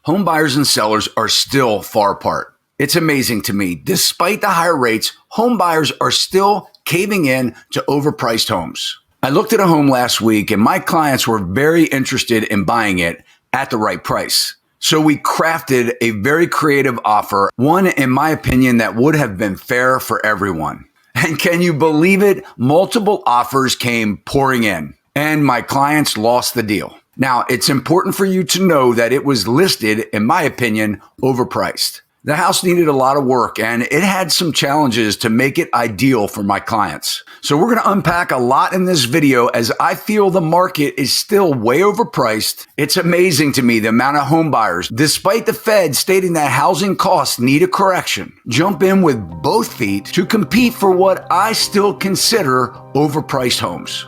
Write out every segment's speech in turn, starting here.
home buyers and sellers are still far apart. It's amazing to me. Despite the higher rates, home buyers are still caving in to overpriced homes. I looked at a home last week and my clients were very interested in buying it at the right price. So we crafted a very creative offer, one in my opinion that would have been fair for everyone. And can you believe it? Multiple offers came pouring in and my clients lost the deal. Now, it's important for you to know that it was listed, in my opinion, overpriced. The house needed a lot of work and it had some challenges to make it ideal for my clients. So we're going to unpack a lot in this video as I feel the market is still way overpriced. It's amazing to me the amount of home buyers, despite the Fed stating that housing costs need a correction, jump in with both feet to compete for what I still consider overpriced homes.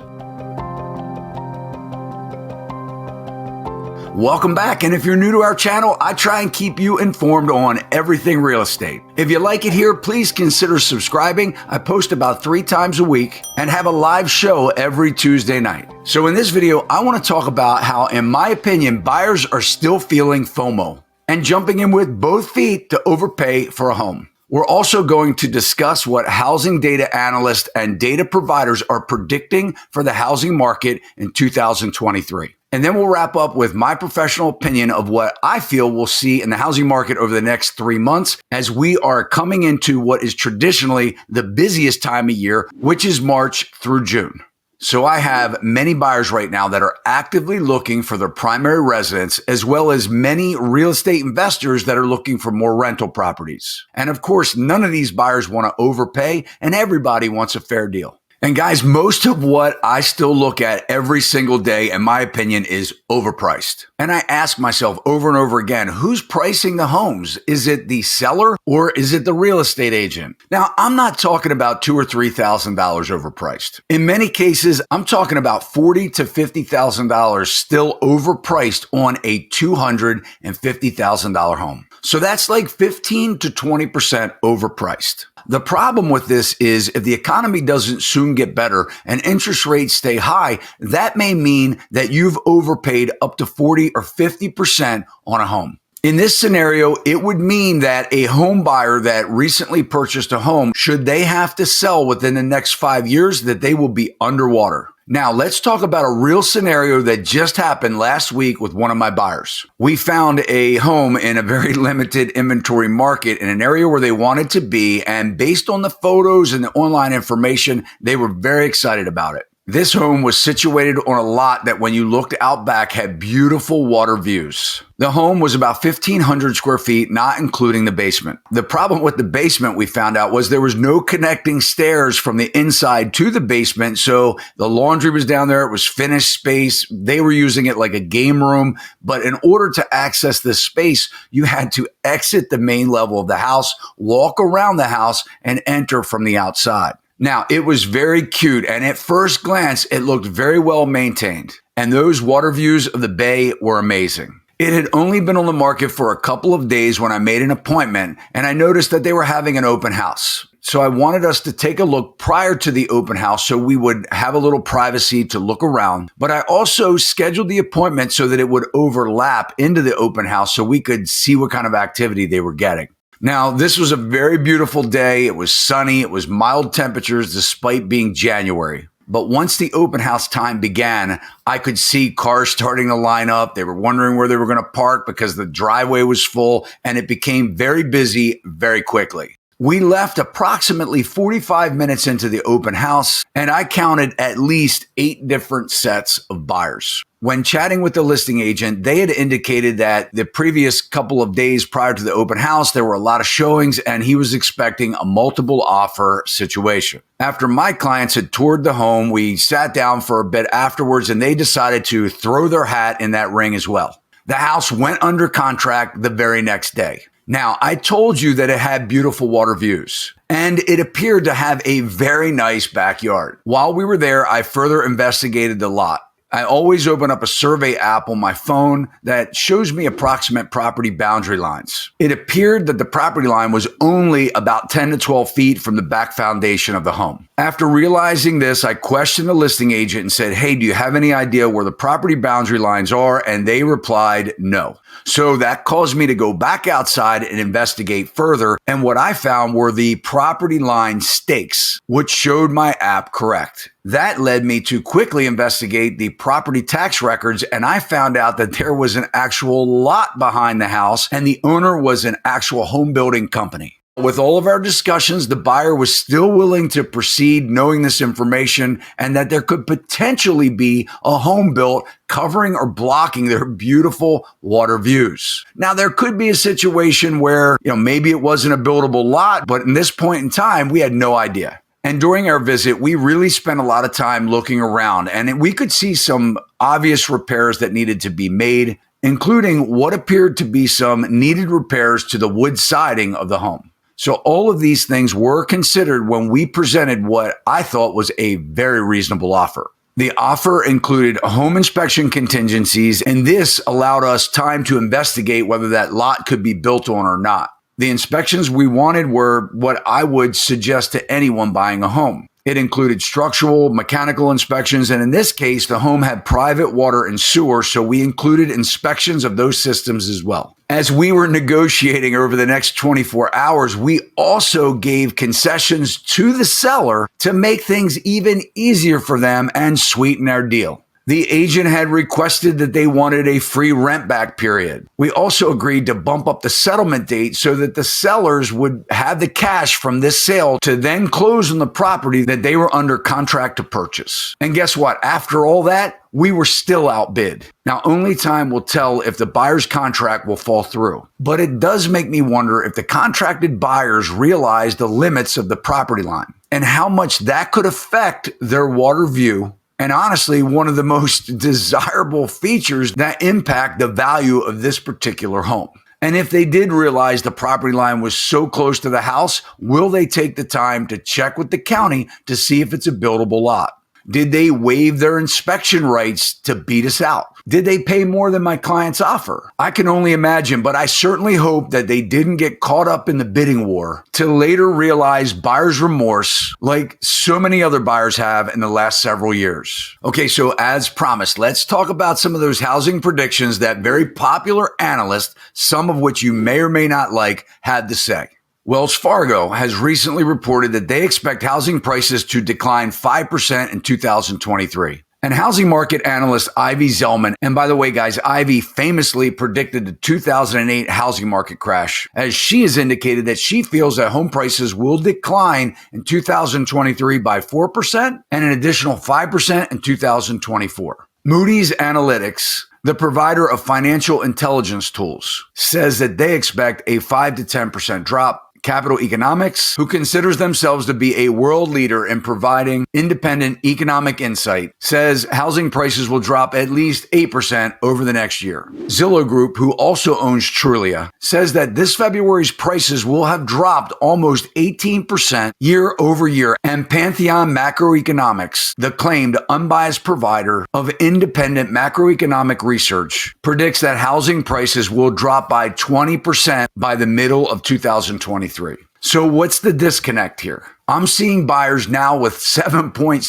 Welcome back, and if you're new to our channel, I try and keep you informed on everything real estate. If you like it here, please consider subscribing. I post about 3 times a week and have a live show every Tuesday night. So in this video, I want to talk about how, in my opinion, buyers are still feeling FOMO and jumping in with both feet to overpay for a home. We're also going to discuss what housing data analysts and data providers are predicting for the housing market in 2023. And then we'll wrap up with my professional opinion of what I feel we'll see in the housing market over the next 3 months as we are coming into what is traditionally the busiest time of year, which is March through June. So I have many buyers right now that are actively looking for their primary residence, as well as many real estate investors that are looking for more rental properties. And of course, none of these buyers want to overpay and everybody wants a fair deal. And guys, most of what I still look at every single day, in my opinion, is overpriced. And I ask myself over and over again, who's pricing the homes? Is it the seller or is it the real estate agent? Now, I'm not talking about $2,000 or $3,000 overpriced. In many cases, I'm talking about $40,000 to $50,000 still overpriced on a $250,000 home. So that's like 15 to 20% overpriced. The problem with this is if the economy doesn't soon get better and interest rates stay high, that may mean that you've overpaid up to 40 or 50% on a home. In this scenario, it would mean that a home buyer that recently purchased a home, should they have to sell within the next 5 years, that they will be underwater. Now, let's talk about a real scenario that just happened last week with one of my buyers. We found a home in a very limited inventory market in an area where they wanted to be, and based on the photos and the online information, they were very excited about it. This home was situated on a lot that, when you looked out back, had beautiful water views. The home was about 1,500 square feet, not including the basement. The problem with the basement, we found out, was there was no connecting stairs from the inside to the basement. So the laundry was down there. It was finished space. They were using it like a game room. But in order to access this space, you had to exit the main level of the house, walk around the house, and enter from the outside. Now, it was very cute, and at first glance, it looked very well maintained, and those water views of the bay were amazing. It had only been on the market for a couple of days when I made an appointment, and I noticed that they were having an open house. So I wanted us to take a look prior to the open house so we would have a little privacy to look around. But I also scheduled the appointment so that it would overlap into the open house so we could see what kind of activity they were getting. Now, this was a very beautiful day. It was sunny. It was mild temperatures despite being January. But once the open house time began, I could see cars starting to line up. They were wondering where they were going to park because the driveway was full, and it became very busy very quickly. We left approximately 45 minutes into the open house, and I counted at least 8 different sets of buyers. When chatting with the listing agent, they had indicated that the previous couple of days prior to the open house, there were a lot of showings, and he was expecting a multiple offer situation. After my clients had toured the home, we sat down for a bit afterwards, and they decided to throw their hat in that ring as well. The house went under contract the very next day. Now, I told you that it had beautiful water views, and it appeared to have a very nice backyard. While we were there, I further investigated the lot. I always open up a survey app on my phone that shows me approximate property boundary lines. It appeared that the property line was only about 10 to 12 feet from the back foundation of the home. After realizing this, I questioned the listing agent and said, hey, do you have any idea where the property boundary lines are? And they replied, no. So that caused me to go back outside and investigate further. And what I found were the property line stakes, which showed my app correct. That led me to quickly investigate the property tax records, and I found out that there was an actual lot behind the house, and the owner was an actual home building company. With all of our discussions, the buyer was still willing to proceed knowing this information and that there could potentially be a home built covering or blocking their beautiful water views. Now, there could be a situation where, maybe it wasn't a buildable lot, but in this point in time, we had no idea. And during our visit, we really spent a lot of time looking around, and we could see some obvious repairs that needed to be made, including what appeared to be some needed repairs to the wood siding of the home. So all of these things were considered when we presented what I thought was a very reasonable offer. The offer included home inspection contingencies, and this allowed us time to investigate whether that lot could be built on or not. The inspections we wanted were what I would suggest to anyone buying a home. It included structural, mechanical inspections, and in this case, the home had private water and sewer, so we included inspections of those systems as well. As we were negotiating over the next 24 hours, we also gave concessions to the seller to make things even easier for them and sweeten our deal. The agent had requested that they wanted a free rent back period. We also agreed to bump up the settlement date so that the sellers would have the cash from this sale to then close on the property that they were under contract to purchase. And guess what? After all that, we were still outbid. Now, only time will tell if the buyer's contract will fall through. But it does make me wonder if the contracted buyers realize the limits of the property line and how much that could affect their water view. And honestly, one of the most desirable features that impact the value of this particular home. And if they did realize the property line was so close to the house, will they take the time to check with the county to see if it's a buildable lot? Did they waive their inspection rights to beat us out? Did they pay more than my client's offer? I can only imagine, but I certainly hope that they didn't get caught up in the bidding war to later realize buyer's remorse like so many other buyers have in the last several years. Okay, so as promised, let's talk about some of those housing predictions that very popular analysts, some of which you may or may not like, had to say. Wells Fargo has recently reported that they expect housing prices to decline 5% in 2023. And housing market analyst Ivy Zellman, and by the way, guys, Ivy famously predicted the 2008 housing market crash, as she has indicated that she feels that home prices will decline in 2023 by 4% and an additional 5% in 2024. Moody's Analytics, the provider of financial intelligence tools, says that they expect a 5 to 10% drop. Capital Economics, who considers themselves to be a world leader in providing independent economic insight, says housing prices will drop at least 8% over the next year. Zillow Group, who also owns Trulia, says that this February's prices will have dropped almost 18% year over year. And Pantheon Macroeconomics, the claimed unbiased provider of independent macroeconomic research, predicts that housing prices will drop by 20% by the middle of 2023. So what's the disconnect here? I'm seeing buyers now with 7.65%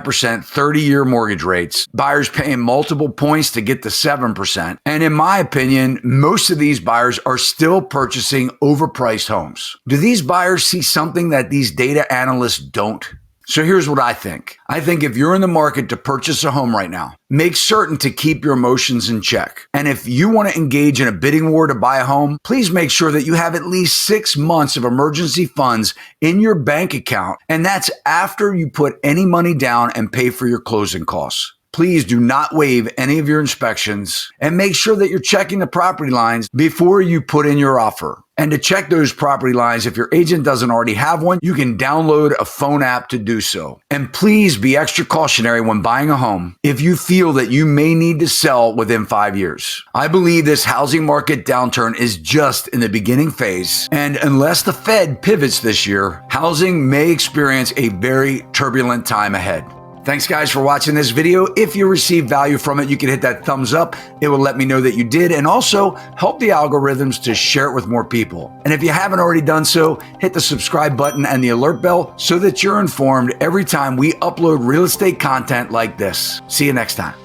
30-year mortgage rates, buyers paying multiple points to get to 7%. And in my opinion, most of these buyers are still purchasing overpriced homes. Do these buyers see something that these data analysts don't? So here's what I think. I think if you're in the market to purchase a home right now, make certain to keep your emotions in check. And if you want to engage in a bidding war to buy a home, please make sure that you have at least 6 months of emergency funds in your bank account. And that's after you put any money down and pay for your closing costs. Please do not waive any of your inspections and make sure that you're checking the property lines before you put in your offer. And to check those property lines, if your agent doesn't already have one, you can download a phone app to do so. And please be extra cautionary when buying a home if you feel that you may need to sell within 5 years. I believe this housing market downturn is just in the beginning phase. And unless the Fed pivots this year, housing may experience a very turbulent time ahead. Thanks, guys, for watching this video. If you received value from it, you can hit that thumbs up. It will let me know that you did, and also help the algorithms to share it with more people. And if you haven't already done so, hit the subscribe button and the alert bell so that you're informed every time we upload real estate content like this. See you next time.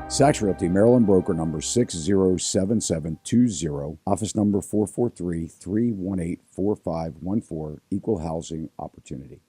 Sachs Realty, Maryland broker number 607720, office number 443-318-4514, equal housing opportunity.